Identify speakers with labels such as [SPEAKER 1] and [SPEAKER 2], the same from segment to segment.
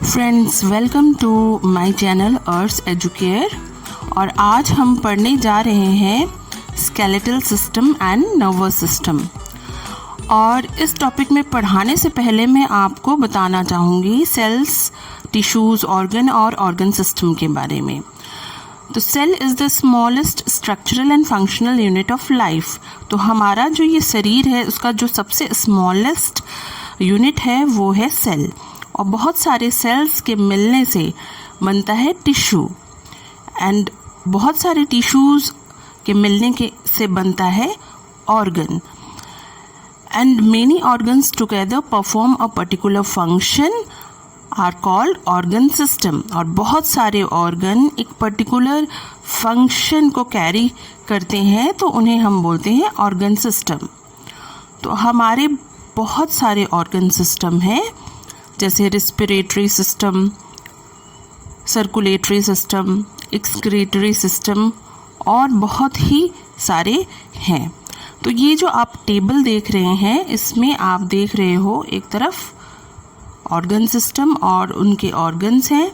[SPEAKER 1] Friends, welcome to my channel Arth educare. और आज हम पढ़ने जा रहे हैं skeletal system and nervous system. और इस टॉपिक में पढ़ाने से पहले मैं आपको बताना चाहूँगी सेल्स, टिश्यूज़, ऑर्गन और ऑर्गन सिस्टम के बारे में। तो cell is the smallest structural and functional unit of life. तो हमारा जो ये शरीर है उसका जो सबसे स्मॉलेस्ट यूनिट है वो है सेल। और बहुत सारे सेल्स के मिलने से बनता है टिश्यू, एंड बहुत सारे टिश्यूज़ के मिलने के से बनता है organ. And many organs together perform a particular function are called organ system. और बहुत सारे ऑर्गन एक पर्टिकुलर फंक्शन को कैरी करते हैं तो उन्हें हम बोलते हैं ऑर्गन सिस्टम। तो हमारे बहुत सारे ऑर्गन सिस्टम हैं, जैसे respiratory system, circulatory system, excretory system और बहुत ही सारे हैं। तो ये जो आप टेबल देख रहे हैं इसमें आप देख रहे हो एक तरफ ऑर्गन सिस्टम और उनके ऑर्गन्स हैं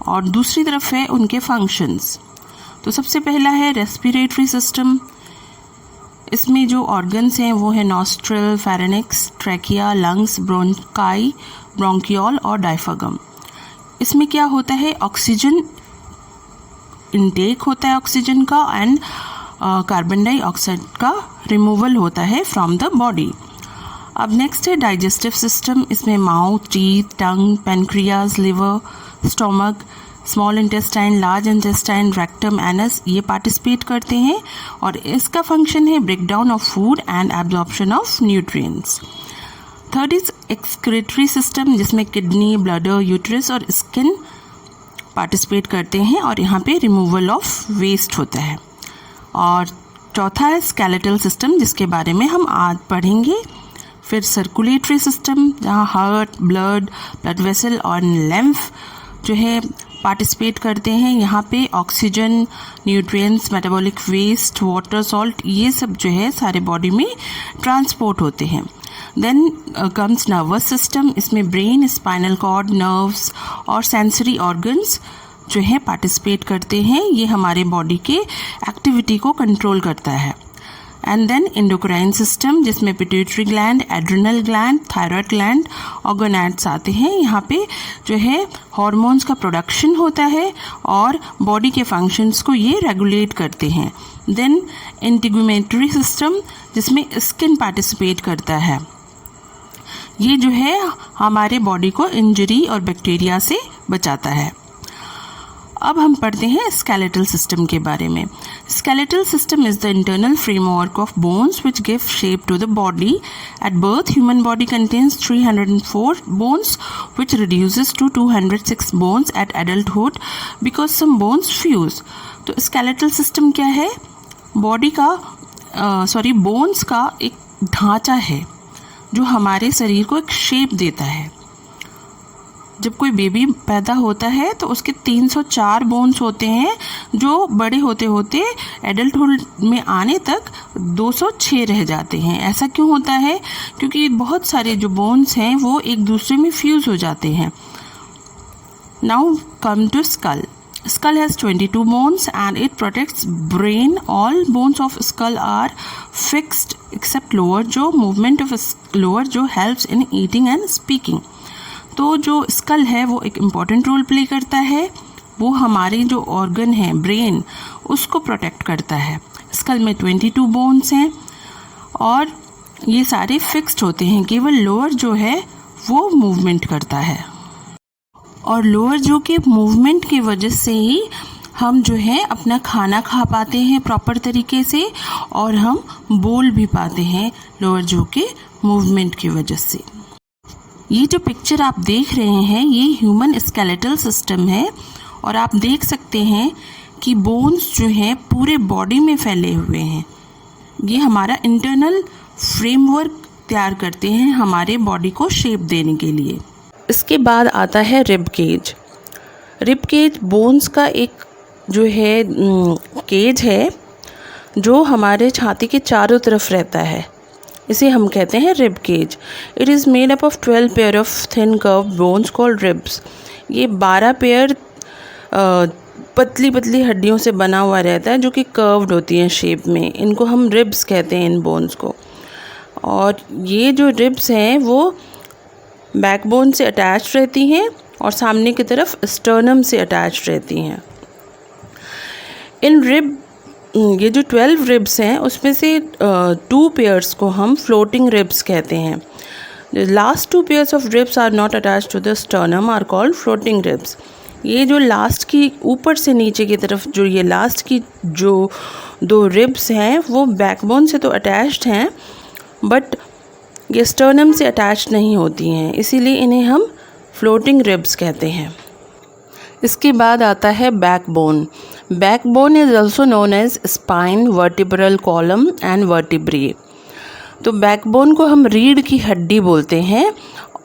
[SPEAKER 1] और दूसरी तरफ है उनके फंक्शंस। तो सबसे पहला है रेस्पिरेटरी सिस्टम। इसमें जो ऑर्गन्स हैं वो है nostril, pharynx, trachea, lungs, bronchi, bronchiole और डायफ्रागम। इसमें क्या होता है, ऑक्सीजन इनटेक होता है ऑक्सीजन का, एंड कार्बन डाइऑक्साइड का रिमूवल होता है फ्रॉम द बॉडी। अब नेक्स्ट है डाइजेस्टिव सिस्टम। इसमें mouth, teeth, tongue, pancreas, liver, stomach, small intestine, large intestine, rectum, anus ये पार्टिसिपेट करते हैं। और इसका फंक्शन है breakdown of food and absorption of nutrients. Third is excretory system, जिसमें किडनी, ब्लडर, यूट्रस और स्किन पार्टिसिपेट करते हैं और यहाँ पे रिमूवल ऑफ वेस्ट होता है। और चौथा है स्केलेटल सिस्टम, जिसके बारे में हम आज पढ़ेंगे। फिर सर्कुलेटरी सिस्टम, जहाँ हार्ट, ब्लड वेसल और लिम्फ जो है पार्टिसिपेट करते हैं। यहाँ पे oxygen, nutrients, metabolic waste, water, salt ये सब जो है सारे बॉडी में ट्रांसपोर्ट होते हैं। Then comes nervous system. इसमें ब्रेन, स्पाइनल कॉर्ड, नर्व्स और सेंसरी ऑर्गन्स जो है पार्टिसिपेट करते हैं। ये हमारे बॉडी के एक्टिविटी को कंट्रोल करता है। एंड देन एंडोक्राइन सिस्टम, जिसमें pituitary gland, adrenal gland, thyroid gland और गोनैड्स आते हैं। यहाँ पे जो है हार्मोन्स का प्रोडक्शन होता है और बॉडी के फंक्शंस को ये रेगुलेट करते हैं। देन इंटीग्यूमेटरी सिस्टम, जिसमें स्किन पार्टिसिपेट करता है। ये जो है हमारे बॉडी को इंजरी और बैक्टीरिया से बचाता है। अब हम पढ़ते हैं स्केलेटल सिस्टम के बारे में। Skeletal system is the internal framework of bones which give shape to the body. At birth human body contains 304 bones which reduces to 206 bones at adulthood because some bones fuse. तो skeletal system क्या है, body का bones का एक ढांचा है जो हमारे शरीर को एक शेप देता है। जब कोई बेबी पैदा होता है तो उसके 304 बोन्स होते हैं, जो बड़े होते होते एडल्टहुड में आने तक 206 रह जाते हैं। ऐसा क्यों होता है, क्योंकि बहुत सारे जो बोन्स हैं वो एक दूसरे में फ्यूज हो जाते हैं। Now come to skull. Skull has 22 bones and it protects brain. All bones of skull are fixed except lower jaw. Movement of lower jaw helps in eating and speaking. तो जो स्कल है वो एक important role play करता है। वो हमारे जो ऑर्गन है ब्रेन उसको प्रोटेक्ट करता है। स्कल में 22 बोन्स हैं और ये सारे फिक्स्ड होते हैं, केवल लोअर जो है वो मूवमेंट करता है। और लोअर जो के मूवमेंट की वजह से ही हम जो है अपना खाना खा पाते हैं प्रॉपर तरीके से और हम बोल भी पाते हैं लोअर जो के मूवमेंट की वजह से। ये जो पिक्चर आप देख रहे हैं ये ह्यूमन स्केलेटल सिस्टम है और आप देख सकते हैं कि बोन्स जो हैं पूरे बॉडी में फैले हुए हैं। ये हमारा इंटरनल फ्रेमवर्क तैयार करते हैं हमारे बॉडी को शेप देने के लिए। इसके बाद आता है rib cage. Rib cage bones का एक जो है केज है जो हमारे छाती के चारों तरफ रहता है। इसे हम कहते हैं rib cage. It is made up of 12 pair of thin curve bones called ribs. ये 12 पेयर पतली पतली हड्डियों से बना हुआ रहता है जो कि कर्व्ड होती हैं शेप में। इनको हम रिब्स कहते हैं इन बोन्स को। और ये जो रिब्स हैं वो बैकबोन से अटैच रहती हैं और सामने की तरफ स्टर्नम से अटैच रहती हैं। इन रिब ये जो 12 रिब्स हैं उसमें से 2 पेयर्स को हम फ्लोटिंग रिब्स कहते हैं। Last 2 pairs of ribs are not attached to the sternum are called floating ribs. ये जो लास्ट की ऊपर से नीचे की तरफ जो ये लास्ट की जो 2 रिब्स हैं वो बैकबोन से तो अटैच्ड हैं बट ये स्टर्नम से अटैच नहीं होती हैं, इसीलिए इन्हें हम फ्लोटिंग रिब्स कहते हैं। इसके बाद आता है backbone. Backbone is also known as spine, vertebral column and vertebrae. तो बैकबोन को हम रीढ़ की हड्डी बोलते हैं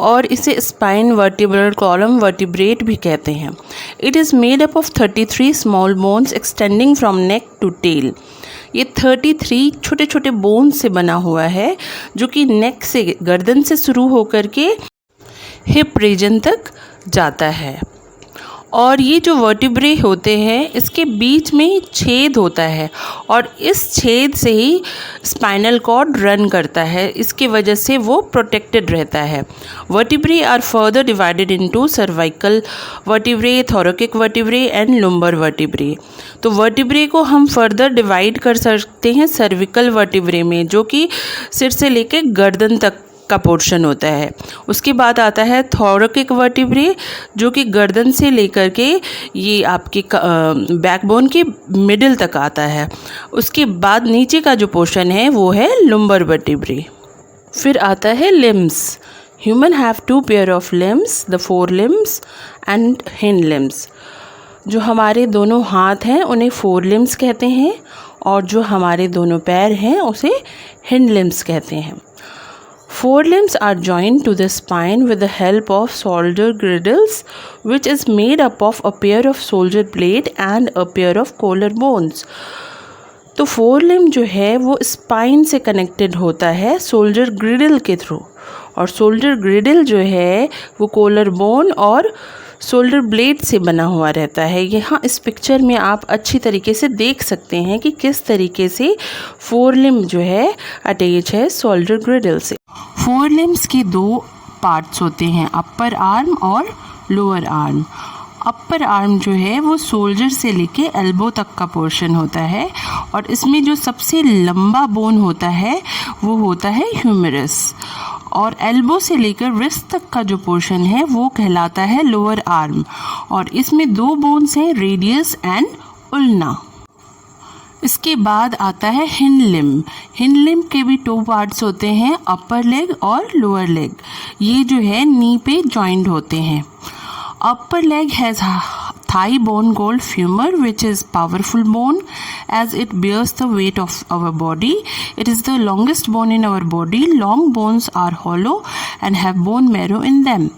[SPEAKER 1] और इसे स्पाइन, वर्टिब्रल कॉलम, वर्टिब्रेट भी कहते हैं। It is made up of 33 small bones extending from neck to tail. ये 33 छोटे छोटे बोन्स से बना हुआ है जो कि नेक से, गर्दन से शुरू होकर के हिप रीजन तक जाता है। और ये जो वर्टिब्रे होते हैं इसके बीच में छेद होता है और इस छेद से ही स्पाइनल कॉर्ड रन करता है, इसकी वजह से वो प्रोटेक्टेड रहता है। Vertebrae are further divided into cervical vertebrae, thoracic vertebrae and lumbar vertebrae. तो वर्टिब्रे को हम फर्दर डिवाइड कर सकते हैं सर्विकल वर्टिब्रे में, जो कि सिर से लेकर गर्दन तक का पोर्शन होता है। उसके बाद आता है थोरैकिक वर्टिब्रे जो कि गर्दन से लेकर के ये आपके बैकबोन के मिडिल तक आता है। उसके बाद नीचे का जो पोर्शन है वो है लुम्बर वर्टिब्रे। फिर आता है limbs. Human have 2 pair of limbs, the four limbs and hind limbs. जो हमारे दोनों हाथ हैं उन्हें फोर लिम्स कहते हैं और जो हमारे दोनों पैर हैं उसे हिंड लिम्स कहते हैं। Forelimbs are joined to the spine with the help of shoulder girdles, which is made up of a pair of shoulder blade and a pair of collarbones. तो फोरलिम्ब जो है वो स्पाइन से कनेक्टेड होता है shoulder ग्रिडल के थ्रू, और shoulder ग्रिडल जो है वो कॉलर बोन और शोल्डर ब्लेड से बना हुआ रहता है। यहाँ इस पिक्चर में आप अच्छी तरीके से देख सकते हैं कि किस तरीके से फोरलिम्ब जो है अटैच है शोल्डर ग्रिडल से। फोरलिम्ब्स के 2 पार्ट्स होते हैं, अपर आर्म और लोअर आर्म। अपर आर्म जो है वो शोल्डर से लेके एल्बो तक का पोर्शन होता है और इसमें जो सबसे लंबा बोन होता है वो होता है ह्यूमरस, और एल्बो से लेकर रिस्ट तक का जो पोर्शन है वो कहलाता है लोअर आर्म। और इसमें 2 बोन्स हैं, रेडियस एंड उल्ना। इसके बाद आता है हिंड लिम्ब। हिंड लिम्ब के भी 2 पार्ट्स होते हैं, अपर लेग और लोअर लेग। ये जो है नी पे जॉइंट होते हैं। Upper leg has thigh bone called femur, which is powerful bone as it bears the weight of our body. It is the longest bone in our body. Long bones are hollow and have bone marrow in them.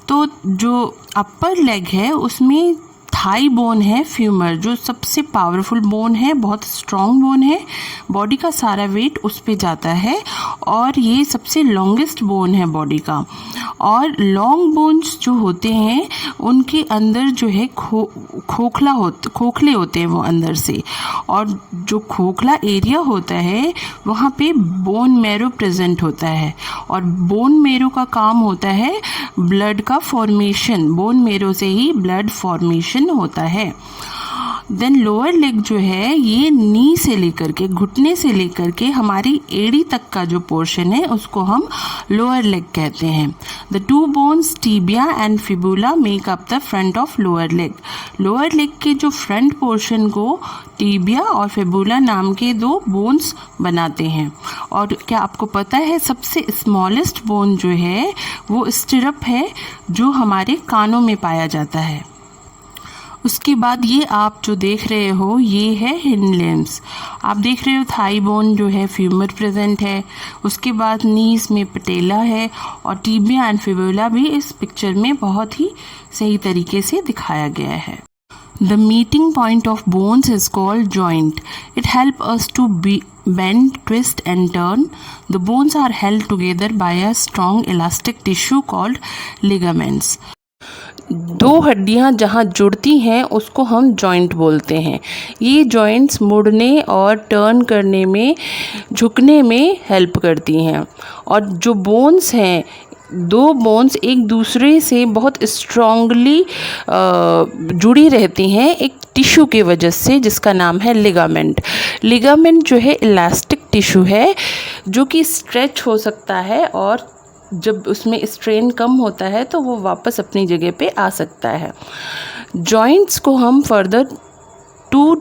[SPEAKER 1] तो जो अपर leg है उसमें thigh bone है, femur जो सबसे powerful bone है, बहुत strong bone है, बॉडी का सारा वेट उस पे जाता है और ये सबसे लॉन्गेस्ट बोन है बॉडी का। और लॉन्ग बोन्स जो होते हैं उनके अंदर जो है खोखले होते हैं वो अंदर से, और जो खोखला एरिया होता है वहाँ पे बोन मैरो प्रेजेंट होता है और बोन मैरो का काम होता है ब्लड का फॉर्मेशन, बोन मैरो से ही ब्लड फॉर्मेशन होता है। देन लोअर लेग जो है ये नी से लेकर के, घुटने से लेकर के हमारी एड़ी तक का जो पोर्शन है उसको हम लोअर लेग कहते हैं। The 2 bones tibia and fibula make up the front of lower leg. Lower leg के जो फ्रंट पोर्शन को टिबिया और फिबुला नाम के 2 बोन्स बनाते हैं। और क्या आपको पता है सबसे स्मॉलेस्ट बोन जो है वो स्टिरअप है जो हमारे कानों में पाया जाता है। उसके बाद ये आप जो देख रहे हो ये है हिंड लिम्स। आप देख रहे हो थाई बोन जो है फ्यूमर प्रेजेंट है, उसके बाद नीज में पटेला है और टिबिया एंड फिबुला भी इस पिक्चर में बहुत ही सही तरीके से दिखाया गया है। The meeting point of bones is called joint. It helps us to bend, twist and turn. The bones are held together by a strong elastic tissue called ligaments. दो हड्डियां जहां जुड़ती हैं उसको हम जॉइंट बोलते हैं। ये जॉइंट्स मुड़ने और टर्न करने में, झुकने में हेल्प करती हैं। और जो बोन्स हैं, दो बोन्स एक दूसरे से बहुत स्ट्रॉन्गली जुड़ी रहती हैं एक टिश्यू के वजह से, जिसका नाम है लिगामेंट। लिगामेंट जो है इलास्टिक टिश्यू है जो कि स्ट्रेच हो सकता है, और जब उसमें स्ट्रेन कम होता है तो वो वापस अपनी जगह पे आ सकता है। जॉइंट्स को हम फर्दर 2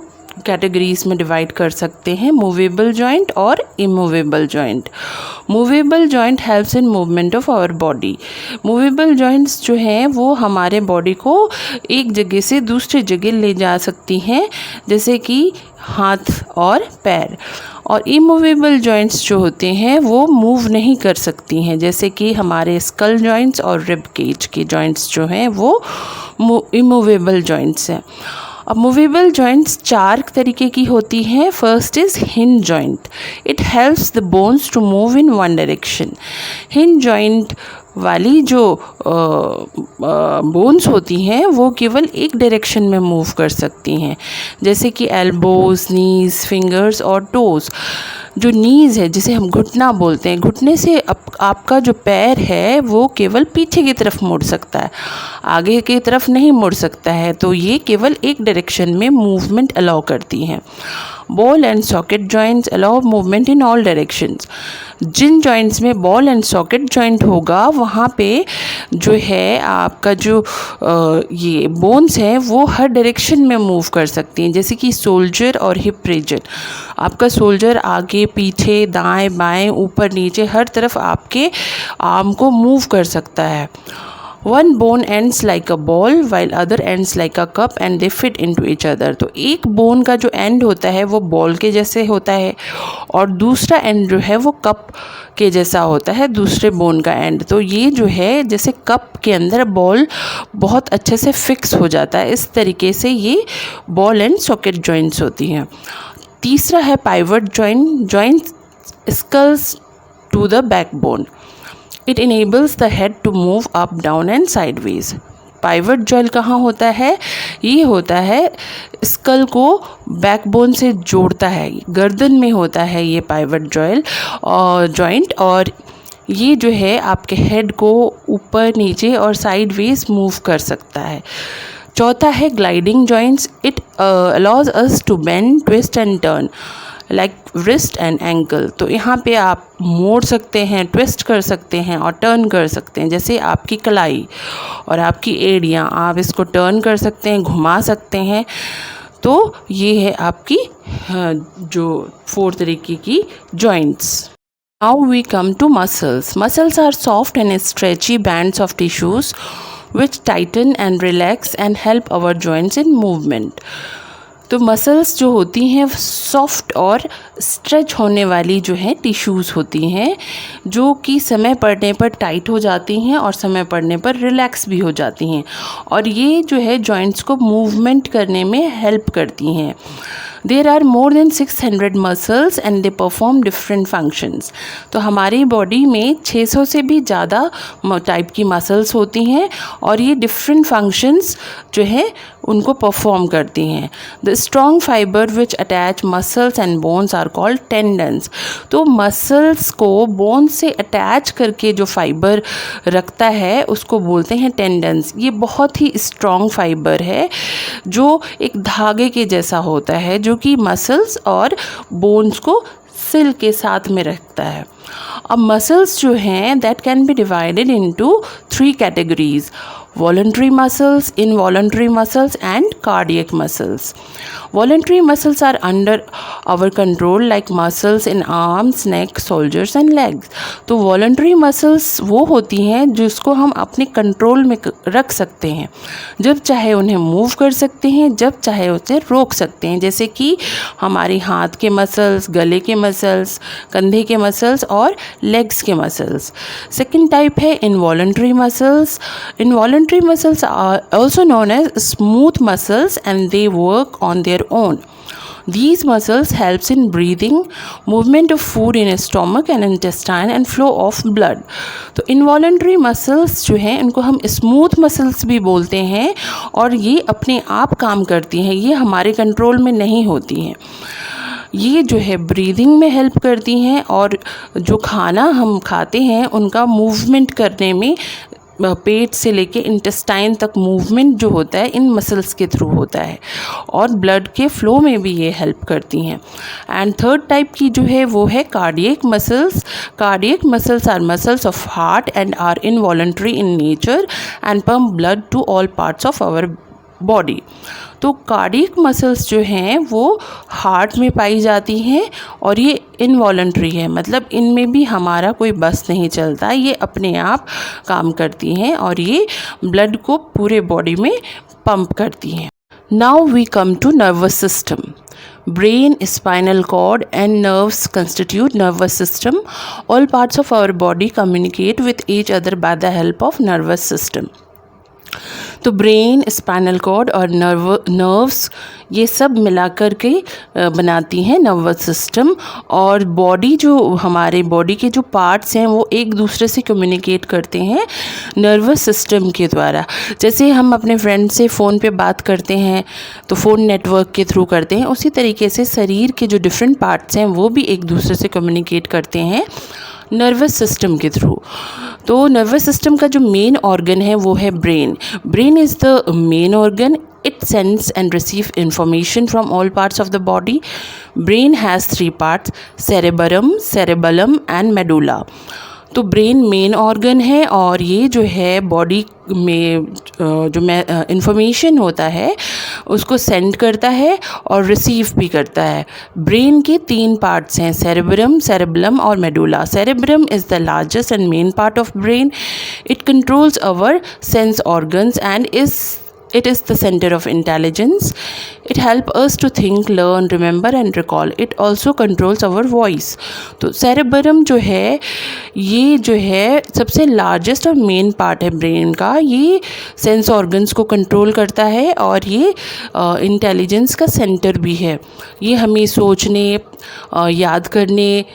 [SPEAKER 1] कैटेगरीज में डिवाइड कर सकते हैं, मूवेबल जॉइंट और immovable joint. Movable joint helps in movement of our body. Movable joints जो हैं वो हमारे बॉडी को एक जगह से दूसरी जगह ले जा सकती हैं, जैसे कि हाथ और पैर। और इमूवेबल जॉइंट्स जो होते हैं वो मूव नहीं कर सकती हैं, जैसे कि हमारे स्कल जॉइंट्स और रिब केज के जॉइंट्स जो हैं वो इमूवेबल जॉइंट्स हैं। अब मूवेबल जॉइंट्स 4 तरीके की होती हैं। First is hinge joint. It helps the bones to move in one direction. Hinge joint वाली जो बोन्स होती हैं वो केवल एक डायरेक्शन में मूव कर सकती हैं, जैसे कि एल्बोज, नीज, फिंगर्स और टोज़। जो नीज़ है, जिसे हम घुटना बोलते हैं, घुटने से आपका जो पैर है वो केवल पीछे की तरफ मुड़ सकता है, आगे की तरफ नहीं मुड़ सकता है। तो ये केवल एक डायरेक्शन में मूवमेंट अलाउ करती हैं। Ball and socket joints allow movement in all directions. जिन जॉइंट्स में बॉल एंड सॉकेट जॉइंट होगा वहाँ पे जो है आपका जो ये बोन्स हैं वो हर डायरेक्शन में मूव कर सकती हैं, जैसे कि शोल्डर और हिप रीजन। आपका शोल्डर आगे पीछे, दाएं बाएं, ऊपर नीचे, हर तरफ आपके आर्म को मूव कर सकता है। One bone ends like a ball while other ends like a cup and they fit into each other. तो एक बोन का जो एंड होता है वो बॉल के जैसे होता है, और दूसरा एंड जो है वो कप के जैसा होता है, दूसरे बोन का एंड। तो ये जो है जैसे कप के अंदर बॉल बहुत अच्छे से फिक्स हो जाता है, इस तरीके से ये बॉल एंड सॉकेट जॉइंट्स होती हैं। तीसरा है pivot joint. Joint skulls to the backbone. It enables the head to move up, down and sideways. Pivot joint कहाँ होता है? ये होता है स्कल को बैकबोन से जोड़ता है, गर्दन में होता है ये पाइवट जॉइंट, और ये जो है आपके हेड को ऊपर नीचे और साइडवेज मूव कर सकता है। चौथा है gliding joints. It allows us to bend, twist and turn like wrist and ankle. तो यहाँ पे आप मोड़ सकते हैं, ट्विस्ट कर सकते हैं और टर्न कर सकते हैं, जैसे आपकी कलाई और आपकी एड़ियाँ, आप इसको टर्न कर सकते हैं, घुमा सकते हैं। तो ये है आपकी जो 4 तरीके की joints. Now we come to muscles. Muscles are soft and stretchy bands of tissues which tighten and relax and help our joints in movement. तो मसल्स जो होती हैं सॉफ्ट और स्ट्रेच होने वाली जो है टिश्यूज़ होती हैं, जो कि समय पड़ने पर टाइट हो जाती हैं और समय पड़ने पर रिलैक्स भी हो जाती हैं, और ये जो है जॉइंट्स को मूवमेंट करने में हेल्प करती हैं। There are more than 600 muscles and they perform different functions. तो हमारी बॉडी में 600 से भी ज़्यादा टाइप की मसल्स होती हैं, और ये डिफरेंट फंक्शंस जो है उनको परफॉर्म करती हैं। The strong fibre which attach muscles and bones are called tendons. तो मसल्स को बोन्स से अटैच करके जो फाइबर रखता है उसको बोलते हैं टेंडन्स। ये बहुत ही स्ट्रॉन्ग फाइबर है जो एक धागे के जैसा होता है, जो कि मसल्स और बोन्स को सिल के साथ में रखता है। अब मसल्स जो हैं that can be divided into 3 categories: voluntary muscles, involuntary muscles and cardiac muscles. Voluntary muscles are under our control like muscles in arms, neck, shoulders and legs. तो voluntary muscles वो होती हैं जिसको हम अपने कंट्रोल में रख सकते हैं, जब चाहे उन्हें मूव कर सकते हैं, जब चाहे उसे रोक सकते हैं, जैसे कि हमारी हाथ के मसल्स, गले के मसल्स, कंधे के मसल्स और लेग्स के मसल्स। सेकेंड टाइप है involuntary muscles. Involuntary muscles are also known as smooth muscles and they work on their own. These muscles helps in breathing, movement of food in stomach and intestine and flow of blood. तो involuntary muscles जो हैं इनको हम smooth muscles भी बोलते हैं और ये अपने आप काम करती हैं, ये हमारे कंट्रोल में नहीं होती हैं। ये जो है ब्रीदिंग में हेल्प करती हैं और जो खाना हम खाते हैं उनका मूवमेंट करने में पेट से लेके इंटेस्टाइन तक मूवमेंट जो होता है इन मसल्स के थ्रू होता है और ब्लड के फ्लो में भी ये हेल्प करती हैं। एंड थर्ड टाइप की जो है वो है cardiac muscles. Cardiac muscles are muscles of heart and are involuntary in nature and pump blood to all parts of our body. तो कार्डियक मसल्स जो हैं वो हार्ट में पाई जाती हैं और ये इनवॉलंटरी है, मतलब इनमें भी हमारा कोई बस नहीं चलता, ये अपने आप काम करती हैं और ये ब्लड को पूरे बॉडी में पंप करती हैं। Now we come to nervous system. Brain, spinal cord and nerves constitute nervous system. All parts of our body communicate with each other by the help of nervous system. तो brain, spinal cord और nerves ये सब मिलाकर के बनाती हैं nervous system. और body जो हमारे बॉडी के जो पार्ट्स हैं वो एक दूसरे से कम्युनिकेट करते हैं नर्वस सिस्टम के द्वारा। जैसे हम अपने फ्रेंड से फ़ोन पे बात करते हैं तो फ़ोन नेटवर्क के थ्रू करते हैं, उसी तरीके से शरीर के जो डिफरेंट पार्ट्स हैं वो भी एक दूसरे से कम्युनिकेट करते हैं नर्वस सिस्टम के थ्रू। तो नर्वस सिस्टम का जो मेन ऑर्गन है वो है brain. Brain is the main organ. It sends and receives information from all parts of the body. Brain has 3 parts: cerebrum, cerebellum and medulla. तो brain main organ है और ये जो है बॉडी में जो इंफॉर्मेशन होता है उसको सेंड करता है और रिसीव भी करता है। ब्रेन के 3 पार्ट्स हैं: सेरेब्रम, सेरेबलम और medulla. Cerebrum is the largest and main part of brain. It controls our sense organs and it is the center of intelligence. It helps us to think, learn, remember and recall. It also controls our voice. तो cerebrum जो है ये जो है सबसे largest और main part है brain का। ये सेंस ऑर्गन्स को कंट्रोल करता है और ये इंटेलिजेंस का सेंटर भी है। ये हमें सोचने, याद करने,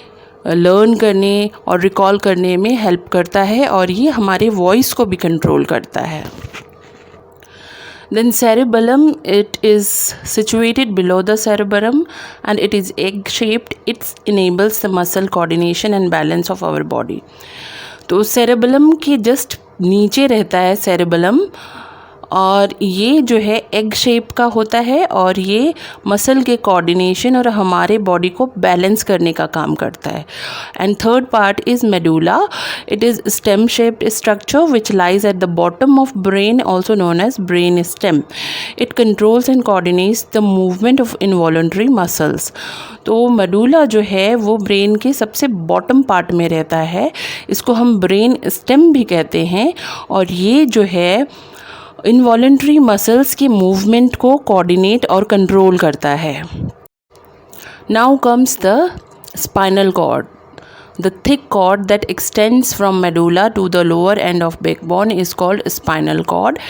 [SPEAKER 1] लर्न करने और रिकॉल करने में हेल्प करता है और ये हमारे वॉइस को भी कंट्रोल करता है। Then cerebellum, it is situated below the cerebrum and it is egg shaped. It enables the muscle coordination and balance of our body. तो cerebellum के जस्ट नीचे रहता है cerebellum और ये जो है एग शेप का होता है और ये मसल के कोऑर्डिनेशन और हमारे बॉडी को बैलेंस करने का काम करता है। And third part is medulla. It is stem shaped structure which lies at the bottom of brain, also known as brain stem. It controls and coordinates the movement of involuntary muscles. तो medulla जो है वो brain के सबसे bottom part में रहता है, इसको हम ब्रेन स्टेम भी कहते हैं और ये जो है इनवॉलंटरी मसल्स की मूवमेंट को कोऑर्डिनेट और कंट्रोल करता है. Now comes the spinal cord. The thick cord that extends from medulla to the lower end of backbone is called spinal cord.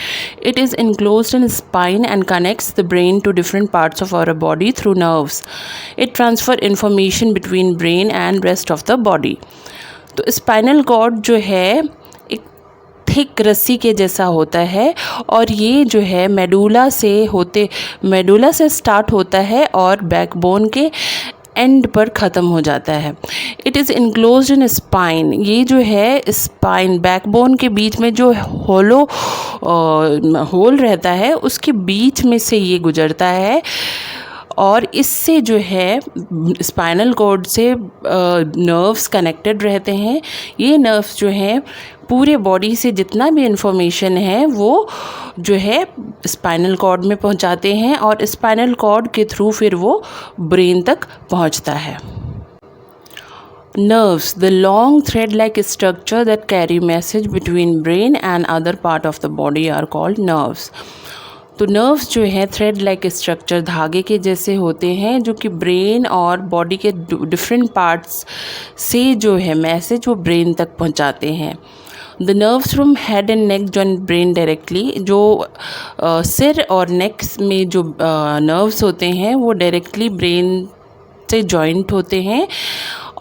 [SPEAKER 1] It is enclosed in spine and connects the brain to different parts of our body through nerves. It transfers information between brain and rest of the body. तो spinal cord जो है एक thick रस्सी के जैसा होता है और ये जो है मेडुला से स्टार्ट होता है और बैकबोन के एंड पर ख़त्म हो जाता है. It is enclosed in spine. ये जो है स्पाइन बैकबोन के बीच में जो होल रहता है उसके बीच में से ये गुजरता है और इससे जो है स्पाइनल कॉर्ड से नर्व्स कनेक्टेड रहते हैं. ये नर्व्स जो हैं पूरे बॉडी से जितना भी इंफॉर्मेशन है वो जो है स्पाइनल कॉर्ड में पहुंचाते हैं और स्पाइनल कॉर्ड के थ्रू फिर वो ब्रेन तक पहुंचता है. Nerves, the long thread-like structure that carry message between brain and other part of the body are called nerves. तो नर्व्स जो है थ्रेड लाइक स्ट्रक्चर धागे के जैसे होते हैं जो कि ब्रेन और बॉडी के डिफरेंट पार्ट्स से जो है मैसेज वो ब्रेन तक पहुंचाते हैं. The nerves from head and neck join brain directly, जो सिर और नेक में जो नर्व्स होते हैं वो डायरेक्टली ब्रेन से जॉइंट होते हैं,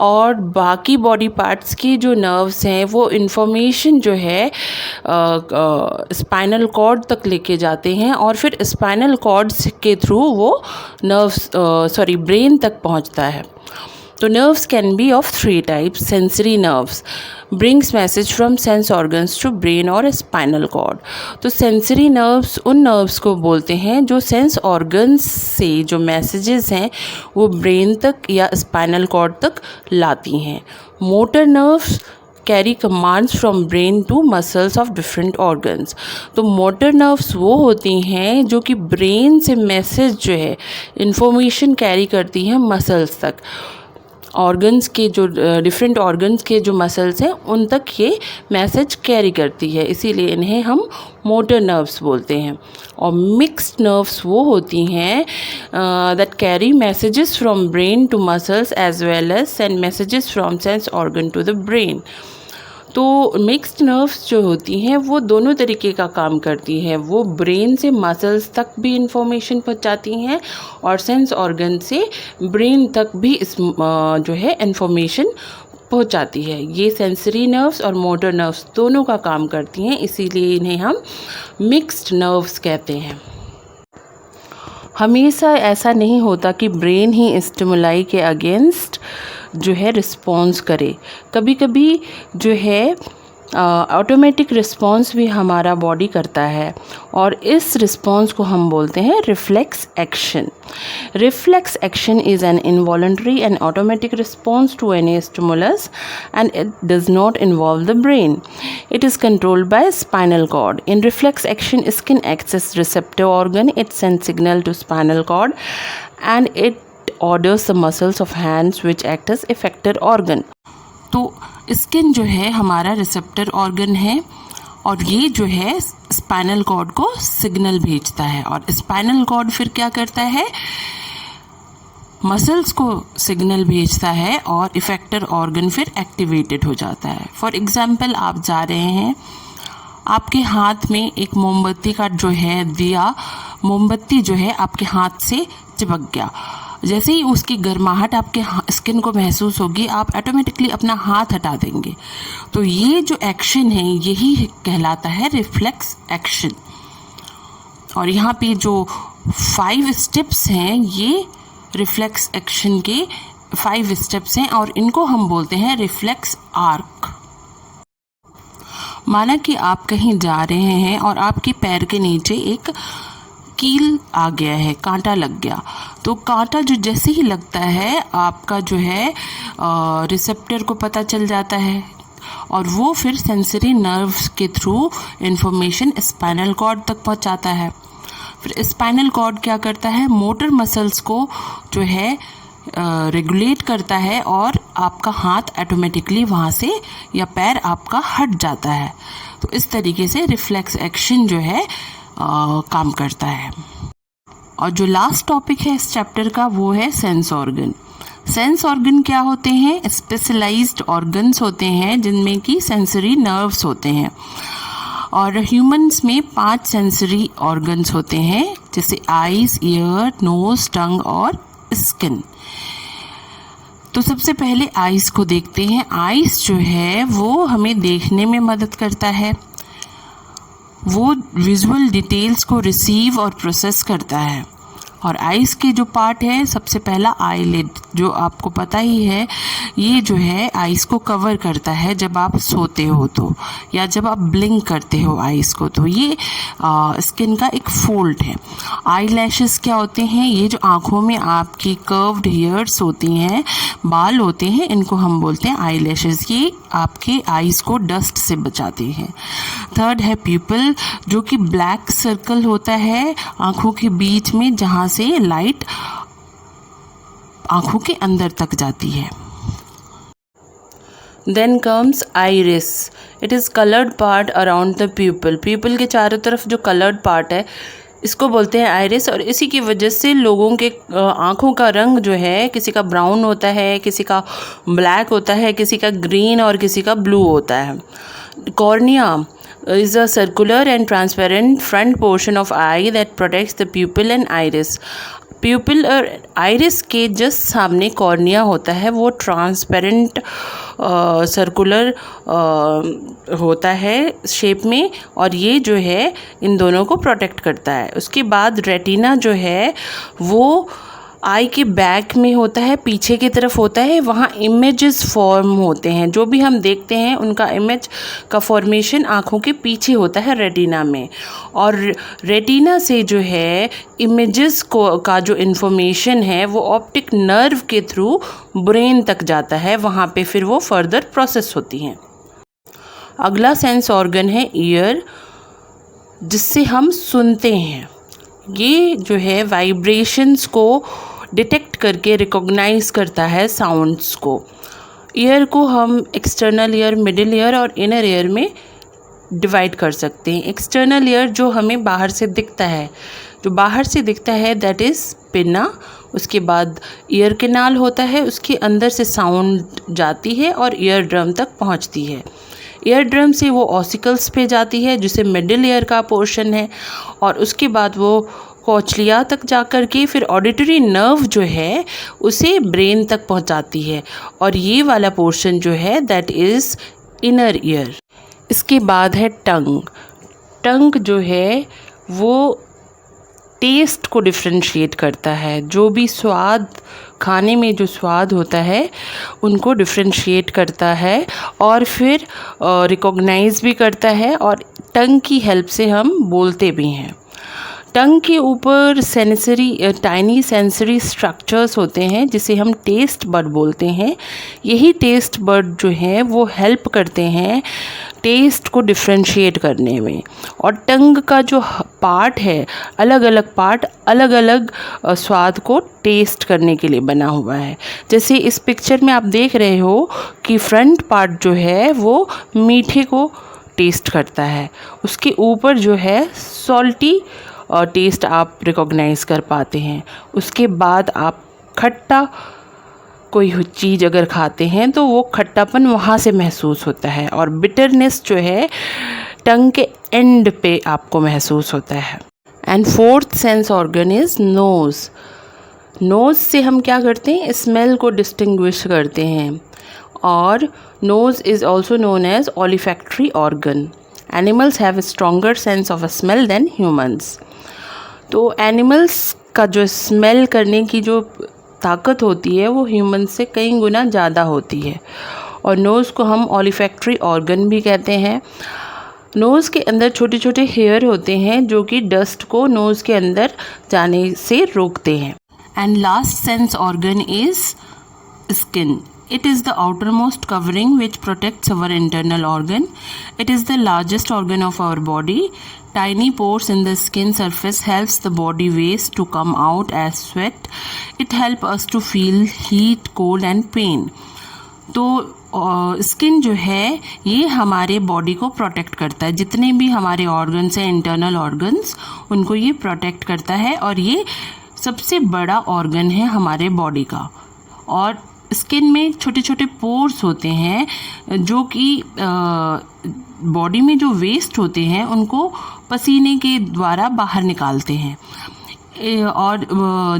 [SPEAKER 1] और बाकी बॉडी पार्ट्स की जो नर्व्स हैं वो इन्फॉर्मेशन जो है स्पाइनल कॉर्ड तक लेके जाते हैं, और फिर स्पाइनल कॉर्ड्स के थ्रू वो नर्व्स ब्रेन तक पहुंचता है। तो nerves can be of 3 types. Sensory nerves brings message from sense organs to brain और स्पाइनल कॉर्ड। तो सेंसरी नर्व्स उन नर्व्स को बोलते हैं जो सेंस ऑर्गन्स से जो मैसेजेस हैं वो ब्रेन तक या स्पाइनल कॉर्ड तक लाती हैं। Motor nerves carry commands from brain to muscles of different organs. तो मोटर नर्व्स वो होती हैं जो कि ब्रेन से मैसेज जो है इंफॉर्मेशन कैरी करती हैं मसल्स तक। ऑर्गन्स के जो डिफरेंट ऑर्गन्स के जो मसल्स हैं उन तक ये मैसेज कैरी करती है, इसीलिए इन्हें हम मोटर नर्व्स बोलते हैं। और मिक्स्ड नर्व्स वो होती हैं that carry messages from brain to muscles as well as send messages from sense organ to the brain. तो मिक्स्ड नर्व्स जो होती हैं वो दोनों तरीके का काम करती हैं। वो ब्रेन से मसल्स तक भी इंफॉर्मेशन पहुंचाती हैं और सेंस ऑर्गन से ब्रेन तक भी इस जो है इंफॉर्मेशन पहुंचाती है। ये सेंसरी नर्व्स और मोटर नर्व्स दोनों का काम करती हैं, इसीलिए इन्हें हम मिक्स्ड नर्व्स कहते हैं। हमेशा ऐसा नहीं होता कि ब्रेन ही स्टिमुलाई के अगेंस्ट जो है रिस्पॉन्स करे। कभी कभी जो है ऑटोमेटिक रिस्पॉन्स भी हमारा बॉडी करता है, और इस रिस्पॉन्स को हम बोलते हैं reflex action. Reflex action is an involuntary and automatic response to any stimulus and it does not involve the brain. It is controlled by spinal cord. In reflex action, skin acts as receptor organ. It sends signal to spinal cord and it orders the muscles of hands which act as effector organ. तो skin जो है हमारा receptor organ है, और ये जो है spinal cord को सिग्नल भेजता है, और स्पाइनल कॉर्ड फिर क्या करता है, मसल्स को सिग्नल भेजता है और इफेक्टर ऑर्गन फिर एक्टिवेटेड हो जाता है। फॉर एग्जांपल, आप जा रहे हैं, आपके हाथ में एक मोमबत्ती का जो है दिया, मोमबत्ती जो है आपके हाथ से चिपक गया। जैसे ही उसकी गर्माहट आपके स्किन को महसूस होगी, आप ऑटोमेटिकली अपना हाथ हटा देंगे। तो ये जो एक्शन है यही कहलाता है रिफ्लेक्स एक्शन। और यहाँ पे जो 5 स्टेप्स हैं ये रिफ्लेक्स एक्शन के 5 स्टेप्स हैं, और इनको हम बोलते हैं रिफ्लेक्स आर्क। माना कि आप कहीं जा रहे हैं और आपके पैर के नीचे एक कील आ गया है, कांटा लग गया। तो कांटा जो जैसे ही लगता है आपका जो है रिसेप्टर को पता चल जाता है, और वो फिर सेंसरी नर्व्स के थ्रू इंफॉर्मेशन स्पाइनल कॉर्ड तक पहुंचाता है। फिर स्पाइनल कॉर्ड क्या करता है, मोटर मसल्स को जो है रेगुलेट करता है, और आपका हाथ ऑटोमेटिकली वहाँ से या पैर आपका हट जाता है। तो इस तरीके से रिफ्लेक्स एक्शन जो है काम करता है। और जो लास्ट टॉपिक है इस चैप्टर का वो है सेंस ऑर्गन। सेंस ऑर्गन क्या होते हैं, स्पेशलाइज्ड ऑर्गन्स होते हैं जिनमें कि सेंसरी नर्व्स होते हैं। और ह्यूमंस में 5 सेंसरी ऑर्गन्स होते हैं, जैसे आईज, ईयर, नोज, टंग और स्किन। तो सबसे पहले आईज को देखते हैं। आईज जो है वो हमें देखने में मदद करता है, वो विजुअल डिटेल्स को रिसीव और प्रोसेस करता है। और आइज़ के जो पार्ट है, सबसे पहला आईलिड, जो आपको पता ही है, ये जो है आइज़ को कवर करता है जब आप सोते हो तो, या जब आप ब्लिंक करते हो आइज़ को, तो ये स्किन का एक फोल्ड है। आई लैशेस क्या होते हैं, ये जो आँखों में आपकी कर्व्ड हेयर्स होती हैं, बाल होते हैं, इनको हम बोलते हैं आई लैशेस। ये आपके आइज़ को डस्ट से बचाते हैं। थर्ड है प्यूपिल, जो कि ब्लैक सर्कल होता है आँखों के बीच में, जहाँ से लाइट आँखों के अंदर तक जाती है। Then comes iris, it is coloured part around the pupil. Pupil के चारों तरफ जो कलर्ड पार्ट है इसको बोलते हैं आइरिस, और इसी की वजह से लोगों के आँखों का रंग जो है, किसी का ब्राउन होता है, किसी का ब्लैक होता है, किसी का ग्रीन और किसी का ब्लू होता है। Cornea is a circular and transparent front portion of eye that protects the pupil and iris. प्यूपिल और आइरिस के जस्ट सामने कॉर्निया होता है, वो ट्रांसपेरेंट सर्कुलर होता है शेप में, और ये जो है इन दोनों को प्रोटेक्ट करता है। उसके बाद रेटिना जो है वो आई के बैक में होता है, पीछे की तरफ होता है, वहाँ इमेजेस फॉर्म होते हैं। जो भी हम देखते हैं उनका इमेज का फॉर्मेशन आँखों के पीछे होता है रेटिना में, और रेटिना से जो है इमेजेस को का जो इन्फॉर्मेशन है वो ऑप्टिक नर्व के थ्रू ब्रेन तक जाता है, वहाँ पे फिर वो फर्दर प्रोसेस होती हैं। अगला सेंस ऑर्गन है ईयर, जिससे हम सुनते हैं। ये जो है वाइब्रेशंस को डिटेक्ट करके रिकॉग्नाइज करता है साउंड्स को। ईयर को हम एक्सटर्नल ईयर, मिडिल ईयर और इनर ईयर में डिवाइड कर सकते हैं। एक्सटर्नल ईयर जो हमें बाहर से दिखता है, जो बाहर से दिखता है दैट इज़ पिन्ना। उसके बाद ईयर कैनाल होता है, उसके अंदर से साउंड जाती है और ईयर ड्रम तक पहुंचती है। ईयर ड्रम से वो ऑसिकल्स पे जाती है जिसे मिडिल ईयर का पोर्शन है, और उसके बाद वो कोचलिया तक जाकर के फिर ऑडिटरी नर्व जो है उसे ब्रेन तक पहुंचाती है, और ये वाला पोर्शन जो है दैट इज़ इनर ईयर। इसके बाद है टंग। टंग जो है वो टेस्ट को डिफ्रेंशिएट करता है, जो भी स्वाद खाने में जो स्वाद होता है उनको डिफ्रेंशिएट करता है और फिर रिकॉग्नाइज भी करता है, और टंग की हेल्प से हम बोलते भी हैं। टंग के ऊपर टाइनी सेंसरी स्ट्रक्चर्स होते हैं जिसे हम टेस्ट बड बोलते हैं। यही टेस्ट बड जो हैं वो हेल्प करते हैं टेस्ट को डिफ्रेंशिएट करने में, और टंग का जो पार्ट है, अलग अलग पार्ट अलग अलग स्वाद को टेस्ट करने के लिए बना हुआ है। जैसे इस पिक्चर में आप देख रहे हो कि फ्रंट पार्ट जो है वो मीठे को टेस्ट करता है, उसके ऊपर जो है सॉल्टी टेस्ट आप रिकॉग्नाइज कर पाते हैं। उसके बाद आप खट्टा कोई चीज़ अगर खाते हैं तो वो खट्टापन वहाँ से महसूस होता है, और बिटरनेस जो है टंग के एंड पे आपको महसूस होता है। And fourth sense organ is nose. Nose से हम क्या करते हैं, स्मेल को डिस्टिंग्विश करते हैं, और nose is also known as olfactory organ. Animals have a stronger sense of smell than humans। तो एनिमल्स का जो स्मेल करने की जो ताकत होती है वो ह्यूमन से कई गुना ज़्यादा होती है, और नोज़ को हम ओलिफैक्टरी ऑर्गन भी कहते हैं। नोज़ के अंदर छोटे छोटे हेयर होते हैं जो कि डस्ट को नोज़ के अंदर जाने से रोकते हैं। And last sense organ is skin. It is the outermost covering which protects our internal organ. It is the largest organ of our body. Tiny pores in the skin surface helps the body waste to come out as sweat. It helps us to feel heat, cold and pain. तो skin जो है ये हमारे body को protect करता है। जितने भी हमारे ऑर्गन्स हैं, इंटरनल ऑर्गन्स, उनको ये प्रोटेक्ट करता है, और ये सबसे बड़ा ऑर्गन है हमारे बॉडी का। और स्किन में छोटे छोटे पोर्स होते हैं जो कि बॉडी में जो वेस्ट होते हैं उनको पसीने के द्वारा बाहर निकालते हैं, और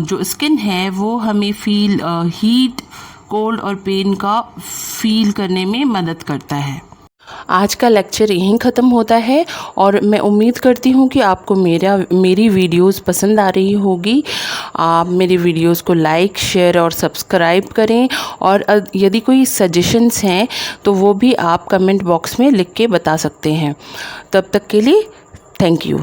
[SPEAKER 1] जो स्किन है वो हमें हीट, कोल्ड और पेन का फील करने में मदद करता है। आज का लेक्चर यहीं ख़त्म होता है, और मैं उम्मीद करती हूँ कि आपको मेरी वीडियोस पसंद आ रही होगी। आप मेरी वीडियोस को लाइक, शेयर और सब्सक्राइब करें, और यदि कोई सजेशंस हैं तो वो भी आप कमेंट बॉक्स में लिख के बता सकते हैं। तब तक के लिए थैंक यू।